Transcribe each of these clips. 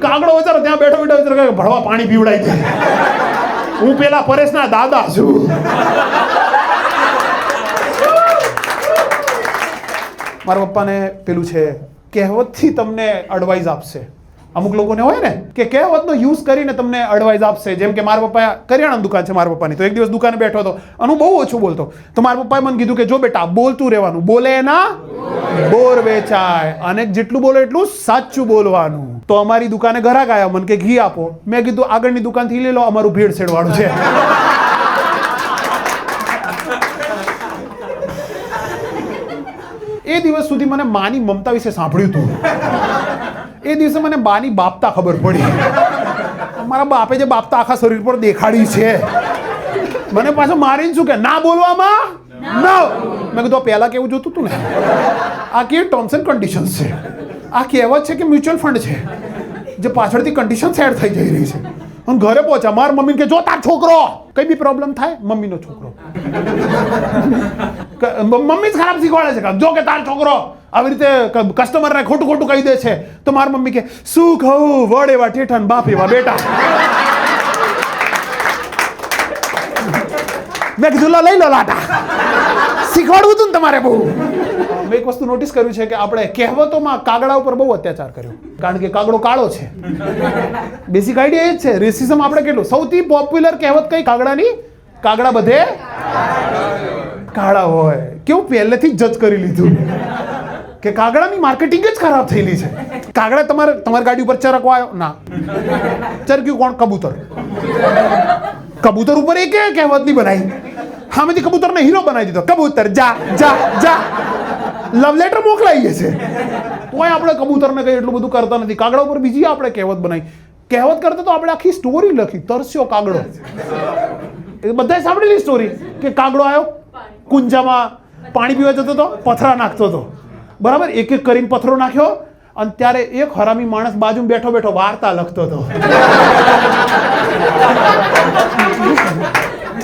કાગડો વિચારો ત્યાં બેઠો બેઠો વિચારો ભળવા પાણી પીવડાવી દે. હું પેલા પરેશના દાદા છું. મારા પપ્પાને પેલું છે, કહેવતથી તમને એડવાઇસ આપશે. અમુક લોકોને હોય ને કે કહેવતનો યુઝ કરીને તમને એડવાઇસ આપશે. જેમ કે મારા પપ્પા કરિયાણાની દુકાન છે મારા પપ્પાની, તો એક દિવસ દુકાને બેઠો હતો અને હું બહુ ઓછું બોલતો. તો મારા પપ્પાએ મને કીધું કે જો બેટા બોલતું રહેવાનું, બોલે ના બોર વેચાય, અને જેટલું બોલો એટલું સાચું બોલવાનું. તો અમારી દુકાને ગ્રાહક આવ્યા, મને કે ઘી આપો. મેં કીધું આગળની દુકાનથી લઈ લો, અમારું ભેળસેળ વાળું છે. એ દિવસ સુધી મને માની મમતા વિશે સાંભળ્યું હતું. એ દિવસે મને બાની બાપતા ખબર પડી. મારા બાપે જે બાપતા આખા શરીર પર દેખાડી છે, મને પાછો મારીને શું કે ના બોલવામાં ના. મેં કીધું પહેલા કેવું જોતું હતું ને, આ કેવી ટર્મ્સ એન્ડ કન્ડિશન્સ છે. આ કહેવત છે કે મ્યુચ્યુઅલ ફંડ છે જે પાછળથી કન્ડિશન સેટ થઈ જઈ રહી છે. અને ઘરે પહોંચ્યા, મારા મમ્મી કે જો તાર છોકરો કઈ બી પ્રોબ્લેમ થાય, મમ્મીનો છોકરો મમ્મી જ ખરાબ શીખવાડે છે. જો કે તાર છોકરો આવી રીતે કસ્ટમરને ખોટું ખોટું કહી દે છે, તો મારી મમ્મી કે શું કહું, વડ એવા ઠેઠા બાપ એવા બેટા. મેં કીધું લઈ લો લાટા, શીખવાડવું હતું ને તમારે બહુ. મેં એક વસ્તુ નોટિસ કર્યું છે કે આપણે કહેવતોમાં કાગડા ઉપર બહુ અત્યાચાર કર્યો, કારણ કે કાગડો કાળો છે. બેસિક આઈડિયા એ જ છે. રેસિઝમ આપણે કેટલું, સૌથી પોપ્યુલર કહેવત કઈ કાગડાની, કાગડા બધે કાળા હોય. કેવું પહેલેથી જ જજ કરી લીધું કે કાગડાની માર્કેટિંગ જ ખરાબ થયેલી છે. કાગડા તમારી ગાડી ઉપર ચરકવા આવ્યો ના, ચરક્યું કોણ? કબૂતર. કબૂતર ઉપર એક કહેવત નહીં બનાવી, સામેથી કબૂતરને હીરો બનાવી દીધો. કબૂતર જા જા જા, લવ લેટર મોકલાઈએ છે. તોય આપણે કબૂતરને કઈ એટલું બધું કરતા નથી. કાગડા ઉપર બીજી આપણે કહેવત બનાવી. કહેવત કરતા તો આપણે આખી સ્ટોરી લખી, તરસ્યો કાગડો. એ બધાએ સાંભળેલી સ્ટોરી કે કાગડો આવ્યો, કુંજામાં પાણી પીવા જતો હતો, પથરા નાખતો હતો. બરાબર, એક એક કરીને પથરો નાખ્યો, અને ત્યારે એક હરામી માણસ બાજુમાં બેઠો બેઠો વાર્તા લખતો હતો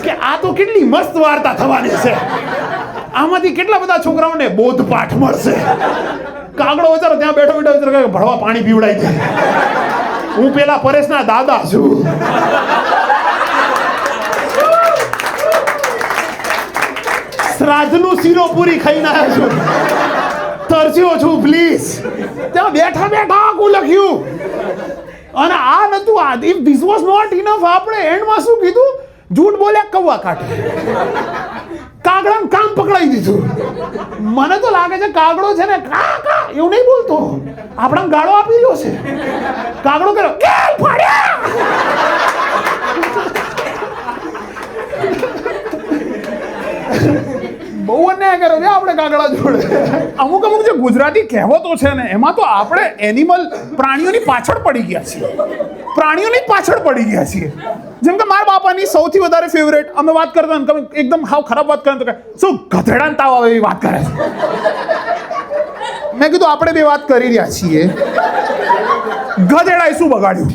કે આ તો કેટલી મસ્ત વાર્તા થવાની છે, આમાંથી કેટલા બધા છોકરાઓને બોધપાઠ મળશે. કાગડો વિચારો ત્યાં બેઠો બેઠો વિચારો ભળવા પાણી પીવડાવી દે. હું પેલા પરેશના દાદા છું. શ્રાદ્ધનું શીરો પૂરી ખાઈને આવ્યો છું, તરસ્યો છું પ્લીઝ. ત્યાં બેઠા બેઠા આખું લખ્યું. અને આ નતું, આ if this was not enough, આપણે એન્ડમાં શું કીધું? જૂઠ બોલ્યા કૌવા કાઢે. કાગડાનું કામ પકડાઈ દીધું. મને તો લાગે છે કાગડો છે ને કા કા એવું નહીં બોલતો, આપણા ગાળો આપી રહ્યો છે. કાગડો કર્યો કેલ ફાડ્યા. બહુ અન્યાય કર્યો છે આપણે કાગડા જોડે. અમુક જે ગુજરાતી કહેવતો છે ને, એમાં તો આપણે એનિમલ પ્રાણીઓની પાછળ પડી ગયા છીએ. પ્રાણીઓની પાછળ પડી ગયા છીએ. જેમ કે મારા બાપાની સૌથી વધારે ફેવરેટ, અમે વાત કરતા ને એકદમ હાવ ખરાબ વાત કરે તો કે શું ગધેડાને તાવ આવે એવી વાત કરે છે. મેં કીધું આપણે બે વાત કરી રહ્યા છીએ, ગધેડાએ શું બગાડ્યું?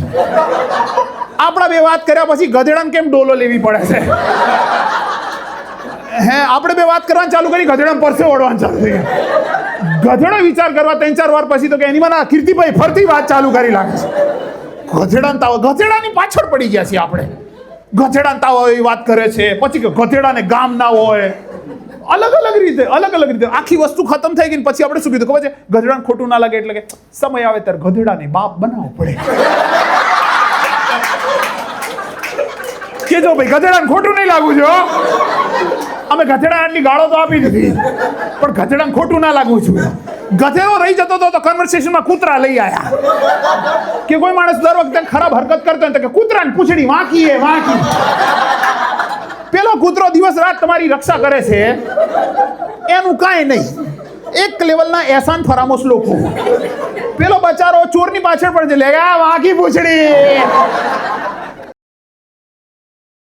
આપણા બે વાત કર્યા પછી ગધેડાને કેમ ડોલો લેવી પડે છે? હે, આપણે બે વાત કરવાનું ચાલુ કરી, ગધેડા પરસે ઓળવાનું ચાલુ થઈ ગયા. ગધેડા વિચાર કરવા 3-4 વાર પછી તો કે એની મને કીર્તિભાઈ ફરતી વાત ચાલુ કરી લાગે છે. ગધેડાને તાવ, ગધેડાની પાછળ પડી ગયા છીએ આપણે. ગધેડાને તાવ એવી વાત કરે છે, પછી કે ગધેડાને ગામ ના હોય. અલગ અલગ રીતે આખી વસ્તુ ખતમ થઈ ગઈ. પછી આપણે શું કીધું ખબર છે? ગધેડાને ખોટું ના લાગે એટલે કે સમય આવે ત્યારે ગધેડાને બાપ બનાવવો પડે. કે જો ભાઈ ગધેડાને ખોટું નહીં લાગવું છે. અમે ગધેડા આટલી ગાળો તો આપી દીધી, પણ ગધેડાને ખોટું ના લાગવું છું. ગધેડો રહી જતો હતો તો કન્વર્સેશનમાં કૂતરા લઈ આયા. કે કોઈ માણસ દર વખતે ખરાબ હરકત કરતો હોય તો કે કૂતરાની પૂંછડી વાંકી. પેલો કૂતરો દિવસ રાત તમારી રક્ષા કરે છે, એનું કાંઈ નહીં. એક લેવલના એહસાન ફરામોશ લોકો. પેલો બચારો ચોરની પાછળ પડે છે, લે વાંકી પૂંછડી.